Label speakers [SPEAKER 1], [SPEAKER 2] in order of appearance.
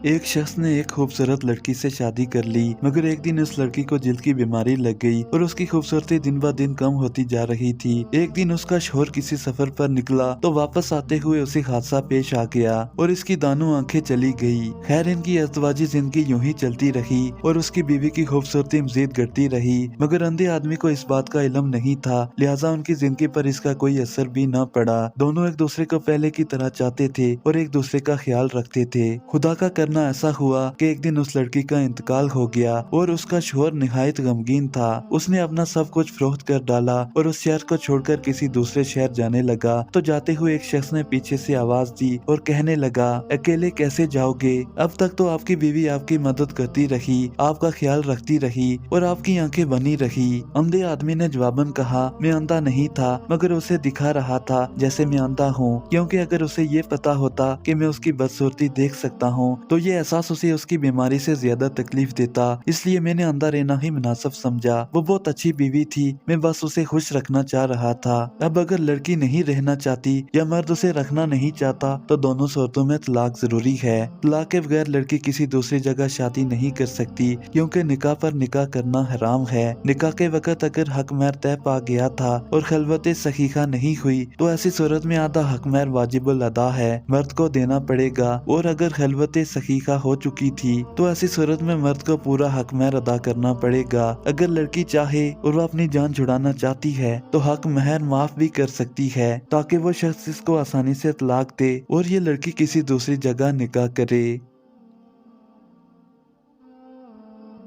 [SPEAKER 1] एक शख्स ने एक खूबसूरत लड़की से शादी कर ली, मगर एक दिन उस लड़की को दिल की बीमारी लग गई और उसकी खूबसूरती दिन ब दिन कम होती जा रही थी। एक दिन उसका शौहर किसी सफर पर निकला तो वापस आते हुए उसे हादसा पेश आ गया और इसकी दानों आंखें चली गई। खैर, इनकी अज़दवाजी जिंदगी यूं ही चलती रही और उसकी बीवी की खूबसूरती मजीद घटती रही, मगर अंधे आदमी को इस बात का इल्म नहीं था, लिहाजा उनकी जिंदगी पर इसका कोई असर भी न पड़ा। दोनों एक दूसरे को पहले की तरह चाहते थे और एक दूसरे का ख्याल रखते थे। खुदा का करना ऐसा हुआ कि एक दिन उस लड़की का इंतकाल हो गया और उसका शौहर निहायत गमगीन था। उसने अपना सब कुछ फरोख्त कर डाला और उस शहर को छोड़कर किसी दूसरे शहर जाने लगा। तो जाते हुए एक शख्स ने पीछे से आवाज दी और कहने लगा, अकेले कैसे जाओगे? अब तक तो आपकी बीवी आपकी मदद करती रही, आपका ख्याल रखती रही और आपकी आंखें बनी रही। अंधे आदमी ने जवाबन कहा, मैं अंधा नहीं था, मगर उसे दिखा रहा था जैसे मैं अंधा हूँ, क्योंकि अगर उसे ये पता होता कि मैं उसकी बदसूरती देख सकता हूँ तो ये एहसास उसे उसकी बीमारी से ज्यादा तकलीफ देता, इसलिए मैंने अंधा रहना ही मुनासिब समझा। वो बहुत अच्छी बीवी थी, मैं बस उसे खुश रखना चाह रहा था। अब अगर लड़की नहीं रहना चाहती या मर्द उसे रखना नहीं चाहता तो दोनों सूरतों में तलाक जरूरी है। तलाक के बगैर लड़की किसी दूसरी जगह शादी नहीं कर सकती, क्योंकि निकाह पर निकाह करना हराम है। निकाह के वक्त अगर हक महर तय पा गया था और खलवत सखीखा नहीं हुई तो ऐसी सूरत में आधा हक महर वाजिबुल अदा है, मर्द को देना पड़ेगा। और अगर खलवत सखीखा हो चुकी थी तो ऐसी सूरत में मर्द को पूरा हक महर अदा करना पड़ेगा। अगर लड़की चाहे और वो अपनी जान छुड़ाना चाहती है तो हक महर माफ भी कर सकती है, ताकि वो शख्स इसको आसानी से तलाक दे और ये लड़की किसी दूसरी जगह निकाह करे।